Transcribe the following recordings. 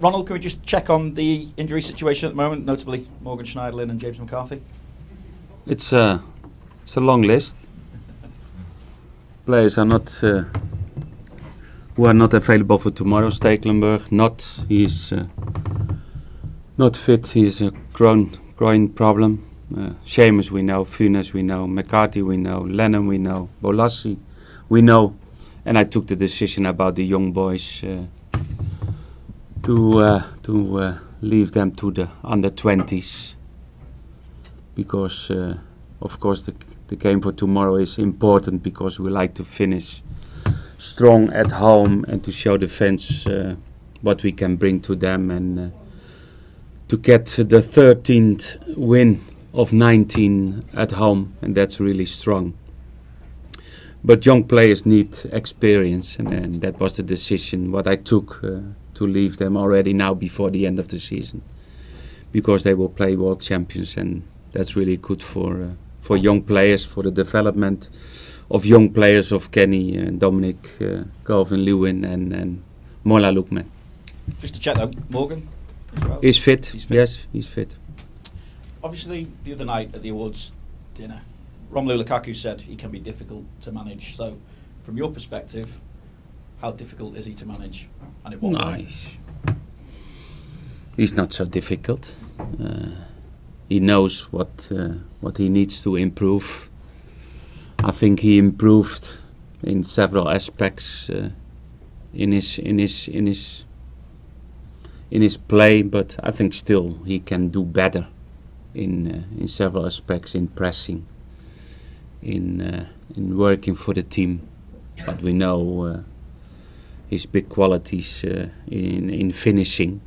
Ronald, can we just check on the injury situation at the moment, notably Morgan Schneiderlin and James McCarthy? It's a long list. Players are not who are not available for tomorrow. Stekelenburg, he's not fit. He has a groin problem. Seamus we know, Funes we know, McCarthy we know, Lennon we know, Bolassi we know, and I took the decision about the young boys to leave them to the under-20s because of course the game for tomorrow is important because we like to finish strong at home and to show the fans what we can bring to them and to get the 13th win of 19 at home, and that's really strong. But young players need experience, and that was the decision what I took to leave them already now before the end of the season, because they will play world champions, and that's really good for young players, for the development of young players of Kenny and Dominic, Calvin-Lewin and Mola Lukman. Just to check though, Morgan as well? He's fit. Yes, he's fit. Obviously, the other night at the awards dinner, Romelu Lukaku said he can be difficult to manage. So, from your perspective, how difficult is he to manage? And in what way? He's not so difficult. He knows what he needs to improve. I think he improved in several aspects in his play, but I think still he can do better in several aspects, in pressing, in working for the team. But we know his big qualities in finishing.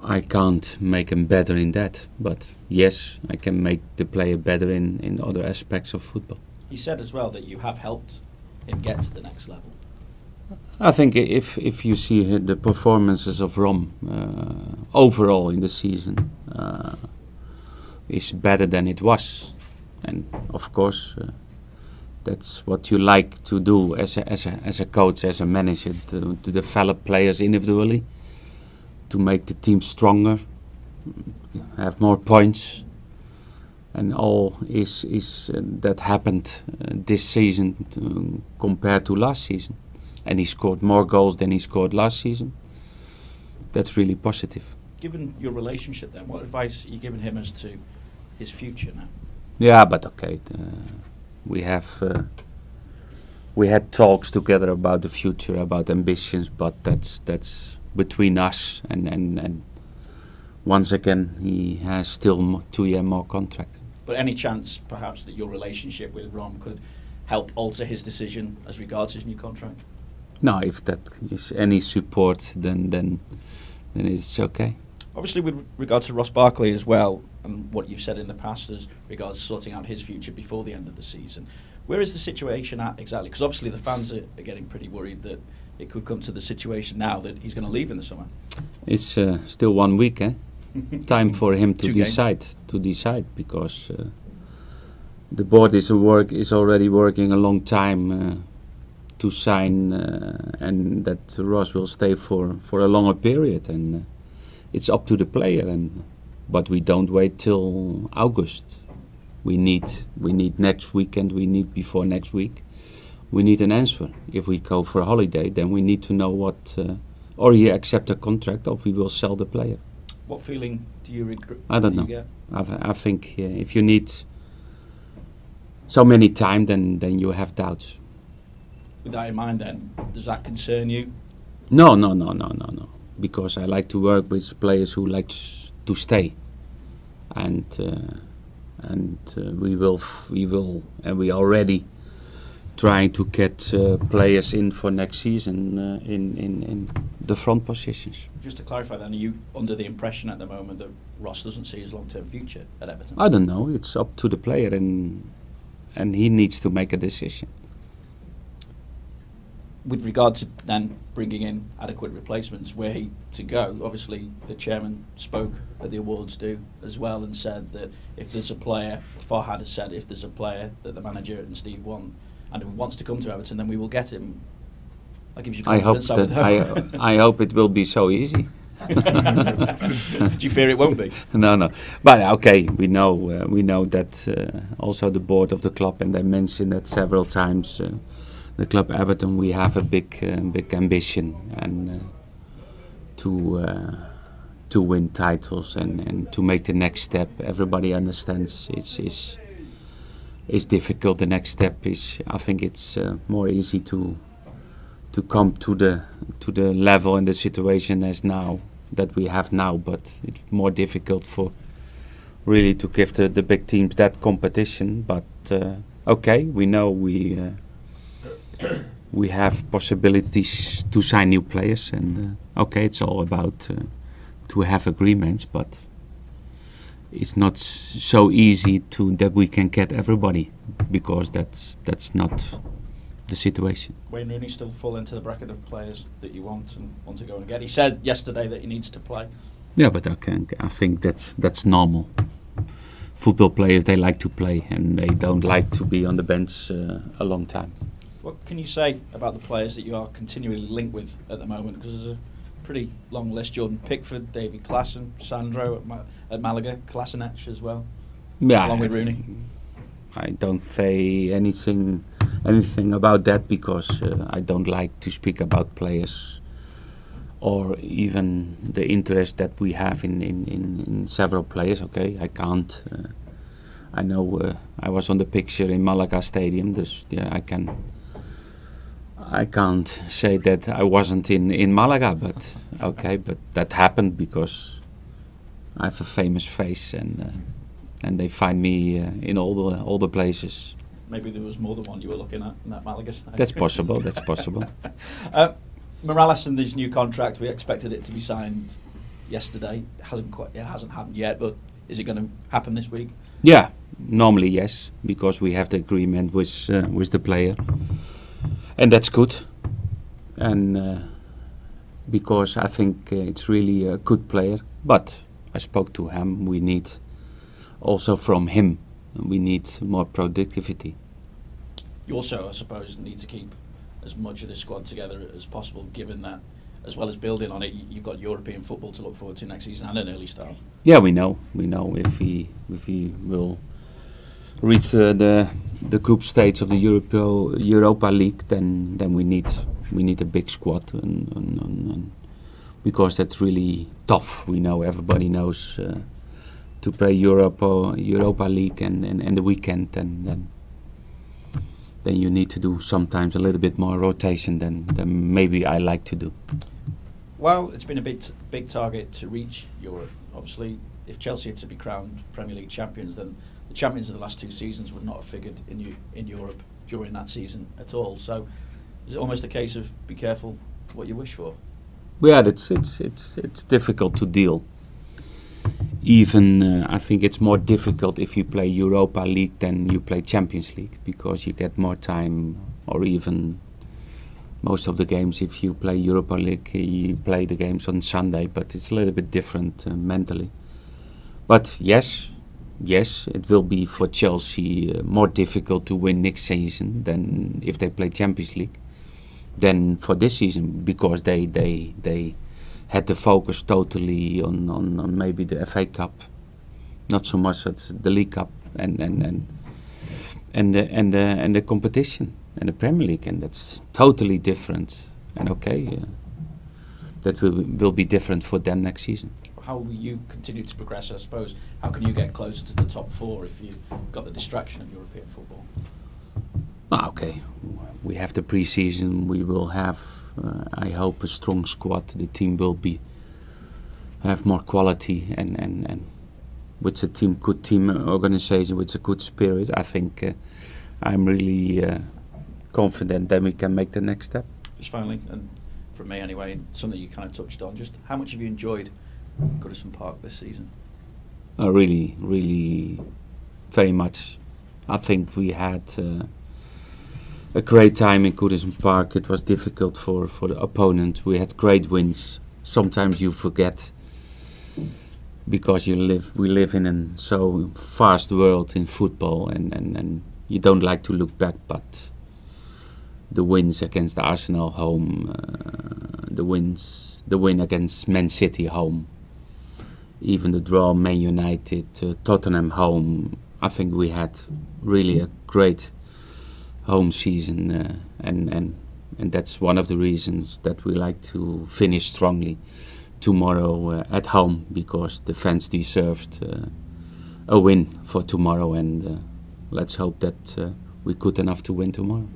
I can't make him better in that, but yes, I can make the player better in other aspects of football. He said as well that you have helped him get to the next level. I think if you see the performances of Rom overall in the season, is better than it was, and of course that's what you like to do as a coach, as a manager, to develop players individually, to make the team stronger, have more points, and all is that happened this season compared to last season. And he scored more goals than he scored last season. That's really positive. Given your relationship then, what advice are you giving him as to his future now? Yeah, but okay, we had talks together about the future, about ambitions, but that's between us, and once again he has still 2 year more contract. But any chance perhaps that your relationship with Rom could help alter his decision as regards his new contract? No, if that is any support, then it's okay. Obviously, with regard to Ross Barkley as well, and what you've said in the past as regards sorting out his future before the end of the season, where is the situation at exactly? Because obviously the fans are getting pretty worried that it could come to the situation now that he's going to leave in the summer. It's still 1 week, eh? Time for him to 2 games. decide, because the board is already working a long time to sign, and that Ross will stay for a longer period, and it's up to the player. But we don't wait till August. We need next weekend. We need before next week. We need an answer. If we go for a holiday, then we need to know what, or he accept a contract, or we will sell the player. What feeling do you regret? I don't know. I think if you need so many time, then you have doubts. With that in mind then, does that concern you? No. Because I like to work with players who like to stay, and we will, and we are already trying to get players in for next season in the front positions. Just to clarify then, are you under the impression at the moment that Ross doesn't see his long-term future at Everton? I don't know. It's up to the player, and he needs to make a decision. With regard to then bringing in adequate replacements, where to go, obviously the chairman spoke at the awards do as well and said that if there's a player, Farhad has said if there's a player that the manager and Steve want and who wants to come to Everton, then we will get him. That gives you I hope confidence, I would that hope. I hope it will be so easy. Do you fear it won't be? No. But okay, we know that also the board of the club, and they mentioned that several times. The club Everton, we have a big ambition, and to win titles and to make the next step. Everybody understands it's difficult. The next step is, I think it's more easy to come to the level and the situation as now that we have now, but it's more difficult for really to give the big teams that competition. But okay, we know we have possibilities to sign new players, and okay, it's all about to have agreements, but it's not so easy that we can get everybody, because that's not the situation. Wayne Rooney still fall into the bracket of players that you want and want to go and get. He said yesterday that he needs to play. Yeah, but I think that's normal. Football players, they like to play, and they don't like to be on the bench a long time. What can you say about the players that you are continually linked with at the moment? Because there's a pretty long list: Jordan Pickford, David Klaassen, Sandro at Malaga, Kolasinac as well, Yeah, along with Rooney. I don't say anything about that, because I don't like to speak about players or even the interest that we have in several players. Okay, I can't. I know I was on the picture in Malaga Stadium, dus yeah, I can't say that I wasn't in Malaga, but okay, but that happened because I have a famous face, and they find me in all the places. Maybe there was more than one you were looking at in that Malaga side. That's possible. That's possible. Morales and his new contract, we expected it to be signed yesterday. It hasn't happened yet, but is it going to happen this week? Yeah, normally yes, because we have the agreement with the player, and that's good. And because I think it's really a good player. But I spoke to him. We need also from him. We need more productivity. You also, I suppose, need to keep as much of the squad together as possible, given that, as well as building on it, you've got European football to look forward to next season and an early start. Yeah, we know. If we will reach the group stage of the Europa League, then we need a big squad, and because that's really tough. We know, everybody knows, to play Europa League and the weekend, and then you need to do sometimes a little bit more rotation than maybe I like to do. Well, it's been a big target to reach Europe. Obviously, if Chelsea are to be crowned Premier League champions, then the champions of the last two seasons would not have figured in Europe during that season at all. So, is it almost a case of be careful what you wish for? Yeah, it's difficult to deal. Even I think it's more difficult if you play Europa League than you play Champions League, because you get more time, or even most of the games. If you play Europa League, you play the games on Sunday, but it's a little bit different mentally. But yes, it will be for Chelsea more difficult to win next season than if they play Champions League than for this season, because they had the focus totally on maybe the FA Cup, not so much at the League Cup and the competition and the Premier League, and that's totally different. And okay, that will be different for them next season. How will you continue to progress, I suppose? How can you get closer to the top four if you've got the distraction of European football? Okay, we have the pre-season. We will have, I hope, a strong squad. The team will have more quality, and with a good team organization, with a good spirit, I think I'm really confident that we can make the next step. Just finally, and from me anyway, something you kind of touched on, just how much have you enjoyed Goodison Park this season? Really, really, very much. I think we had a great time in Goodison Park. It was difficult for the opponent. We had great wins. Sometimes you forget, because we live in a so fast world in football, and you don't like to look back. But the wins against Arsenal home, the win against Man City home, even the draw Man United, Tottenham home. I think we had really a great home season, and that's one of the reasons that we like to finish strongly tomorrow at home, because the fans deserved a win for tomorrow, and let's hope that we're good enough to win tomorrow.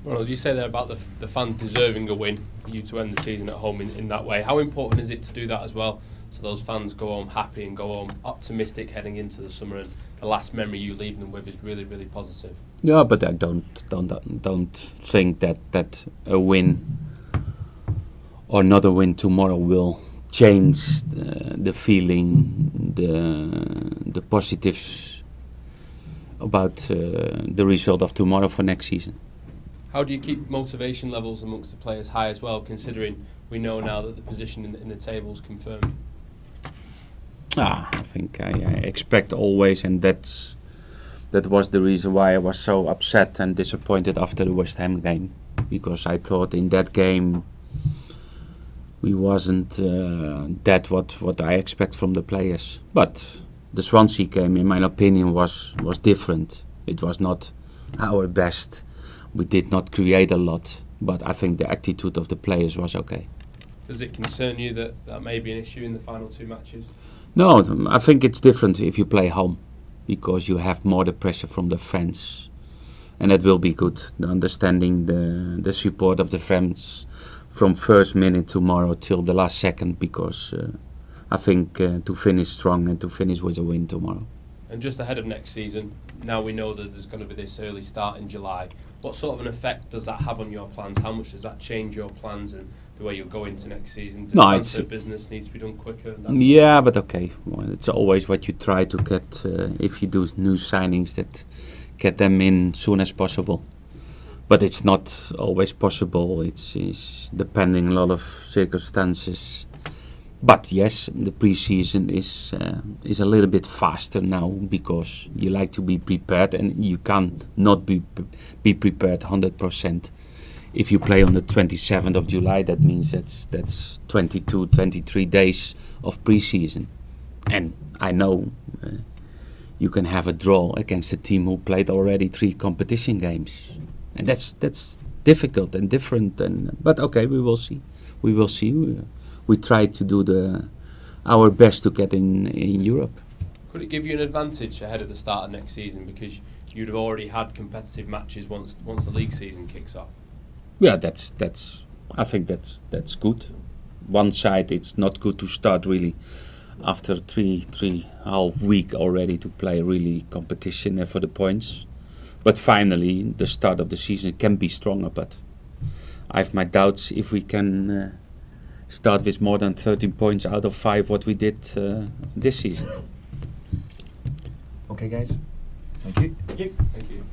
Ronald, you say there about the fans deserving a win for you to end the season at home in that way. How important is it to do that as well, so those fans go home happy and go home optimistic heading into the summer, and the last memory you leave them with is really, really positive? Yeah, but I don't think that a win or another win tomorrow will change the feeling, the positives about the result of tomorrow for next season. How do you keep motivation levels amongst the players high as well, considering we know now that the position in the table is confirmed? I think I expect always, and that was the reason why I was so upset and disappointed after the West Ham game, because I thought in that game we wasn't that what I expect from the players. But the Swansea game, in my opinion, was different. It was not our best. We did not create a lot, but I think the attitude of the players was okay. Does it concern you that may be an issue in the final two matches? No, I think it's different if you play home, because you have more the pressure from the fans, and that will be good. The understanding, the support of the fans from first minute tomorrow till the last second, because I think to finish strong and to finish with a win tomorrow. And just ahead of next season, now we know that there's going to be this early start in July. What sort of an effect does that have on your plans? How much does that change your plans and the way you'll go into next season? Does transfer business needs to be done quicker? Yeah, but okay. Well, it's always what you try to get, if you do new signings, that get them in soon as possible. But it's not always possible. It's depending a lot of circumstances. But yes, the pre-season is a little bit faster now, because you like to be prepared, and you can't not be prepared 100%. If you play on the 27th of July, that means that's 22, 23 days of pre-season. And I know you can have a draw against a team who played already 3 competition games, and that's difficult and different. But okay, we will see. We will see. We try to do our best to get in Europe. Could it give you an advantage ahead of the start of next season, because you'd have already had competitive matches once the league season kicks off? Yeah, I think that's good. One side, it's not good to start really after three half week already to play really competition for the points. But finally, the start of the season can be stronger. But I have my doubts if we can start with more than 13 points out of 5, what we did this season. Okay, guys. Thank you. Thank you.